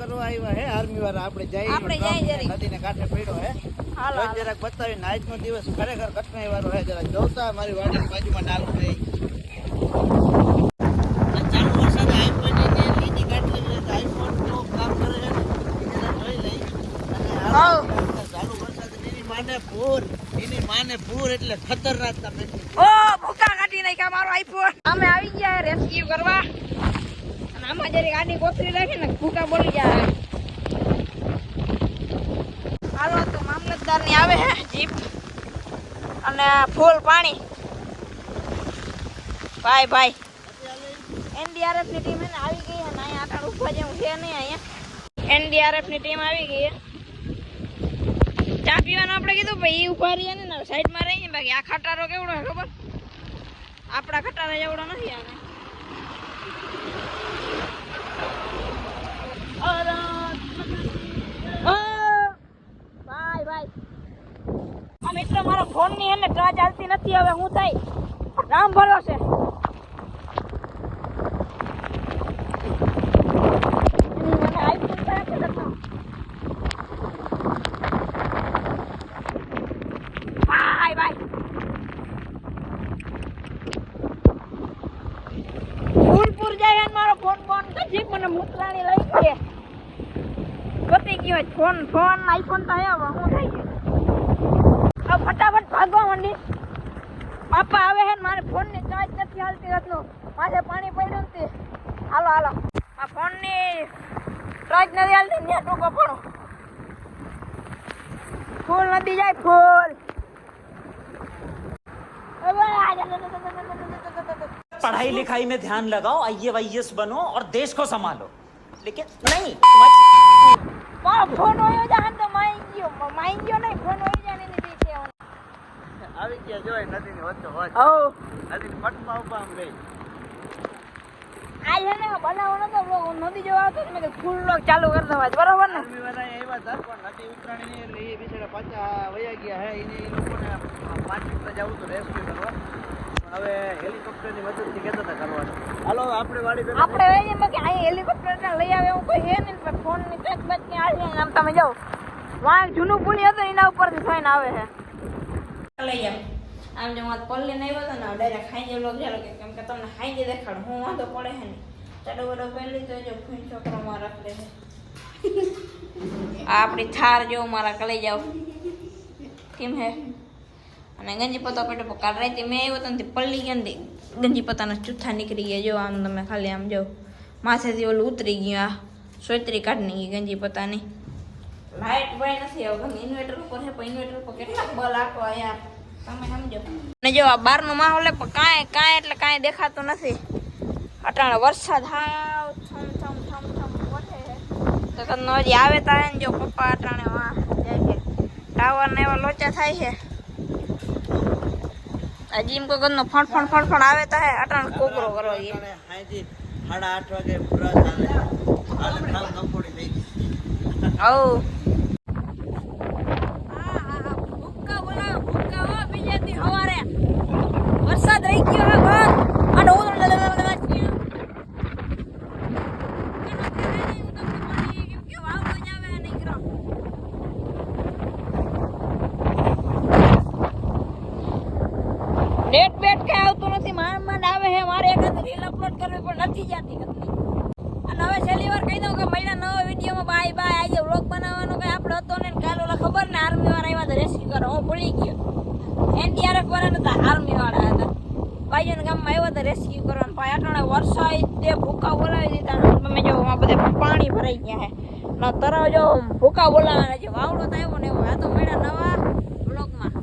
કરવા આવ્યા હે આર્મી વાળા. આપણે જઈ નદીને કાંઠે પડ્યો હે. હાલો જરાક બતાવીને આજનો દિવસ ખરેખર કઠણાઈ વાળો હે. જરાક જોતા મારી વાડીની બાજુમાં ડાલ થઈ ચાલુ વરસાદે આઈફોન ને લીધી કાઢી આઈફોન તો કામ કરે છે ને જોઈ લઈ. અને ચાલુ વરસાદે એની માને પૂર એટલે ખતરનાક તમે ઓ ભૂકા કાઢી નાખ્યા મારો આઈફોન. અમે આવી ગયા રેસ્ક્યુ કરવા અને આમાં જરી ગાડી કોથરી રાખી ને ભૂકા બોલી જાય. હાલો તો મામલતદાર ની આવે હે જીપ અને ફૂલ પાણી. ભાઈ એનડીઆરએફ ની ટીમ એને આવી ગઈ અને અહીંયા આટલા ઉભા જેવું છે નહીં. અહીંયા એનડીઆરએફ ની ટીમ આવી ગઈ. ચા પીવાનું આપણે કીધું ભાઈ ઉભા રહીએ ને સાઈડમાં રહીએ. બાકી આ ખટારો કેવડો છે ખબર? આપણા ખટારા જેવડો નથી આને. ભાઈ આ મિત્ર મારા ફોન ની એને ચાર્જ ચાલતી નથી. હવે હું થાય રામ ભરોસે મને મૂતરાણી લઈ ગઈ. પતી ગયો ફોન આઈફોન તો આવ્યો. હું થઈ ગયું ફટાફટ ભાગવા માંડી. પાપા આવે છે મારે ફોન ની ચાર્જ નથી હાલતી હતું. માથે પાણી પડ્યું નથી. હાલો આ ફોન ની ચાર્જ નથી હાલતી ને ટૂંકો પડો. ફૂલ નદી જાય ફૂલ. पढ़ाई लिखाई में ध्यान लगाओ, IAS बनो और देश को संभालो. लेकिन नहीं फोन होयो जान तो माई गयो नहीं. फोन होयो जाने ની દીતે આવી ગયા જોય નદીની વચ્ચે હોય. ઓ નદીની પટમાં ઉભા આમ ગઈ. આ એને બનાવવાનો તો નદી જોવા તો મેં ફૂલ લોક ચાલુ કરી દેવા બરોબર ને. આર્મી વાળા આવ્યા હતા પણ નદી ઉતરાણી ની એટલે એ બિચારા પાછા વયા ગયા હે. એને એ લોકોને 5 મિનિટ જવું તો રેસ્ક્યુ કરવા. હવે હેલિકોપ્ટરની મદદથી કહેતા હતા કરવાનું. હાલો આપણે વાડી આપણે એમ કે આ હેલિકોપ્ટર ને લઈ આવે એવું કોઈ હે નહીં. ફોન ની ટ્રેક બચ કે આવી આમ તમે જાઓ. વાં જૂનું પુલી હતું એના ઉપરથી થઈને આવે છે. લઈ જાવ આમ જો માર પલ્લી નહીં હતો ને ડાયરેક્ટ ખાઈ જેલો જેલો કેમ કે તમને ખાઈ જે દેખાડ હું વાંધો પડે છે ને. ચાડો વડો પહેલી તો જો ફૂન છોકરામાં રાખલે છે. આ આપણી થાર જો મારા કલઈ જાવ કેમ હે. અને ગંજી પત્તા પેટે કાલ રાતે મેં આવ્યો તો ને પલ્લી ગયા ને ગંજી પત્તાના ચૂથા નીકળી ગયા. જો આમ તમે ખાલી આમ જો માથેથી ઓલું ઉતરી ગયું. આ સોતરી કાઢી ગઈ ગંજી પત્તાની. લાઇટ ભાઈ નથી હવે ઇન્વર્ટર ઉપર છે પણ ઇન્વર્ટર ઉપર કેટલાક બલ આખો યાર તમે સમજો. અને જો આ બહારનો માહોલ કાંઈ એટલે કાંઈ દેખાતું નથી. અટાણે વરસાદ હાવ છમ વટે તો તમને હજી આવે તારે ને જો પપ્પા અટાણે વાહ જાય છે. ટાવર ને એવા લોચા થાય છે. હજી એમ કોઈ ગંદનો ફણ આવે તો હે અટાણ કોકરો કરવા ગઈ. હાજી 8:30 વાગે પૂરા ચાલે. હાલ ખાલ નપોડી થઈ ગઈ. ઓ ભૂક્કા બોલાવો ભૂક્કા હો બીજેથી હવારે વરસાદ રહી ગયો હે બસ. અને હું ડેટ બેટ કઈ આવતું નથી. માંડ આવે છે. મારે એકાદ રીલ અપલોડ કરવી પણ નથી જતી કતલી. અને હવે છેલ્લી વાર કહી દઉં કે મહિના નવા વિડીયોમાં બાય આજે વ્લોગ બનાવવાનો કઈ આપણે હતો ને કાલ ઓલા ખબર ને આર્મી વાળા આવ્યા હતા રેસ્ક્યુ કરો. હું ભૂલી ગયો. એનડીઆરએફ વાળા નતા આર્મી વાળા હતા. ભાઈઓના ગામમાં આવ્યા હતા રેસ્ક્યુ કરવાનું. ભાઈ અટાણે વરસાદ તે ભૂકા બોલાવી દીધા. તમે જો આ બધે પાણી ભરાઈ ગયા હે. તરાવ જો ભૂકા બોલાવાના છે. વાવડો તો આવ્યો ને એવો આ તો મળ્યા નવા વ્લોગમાં.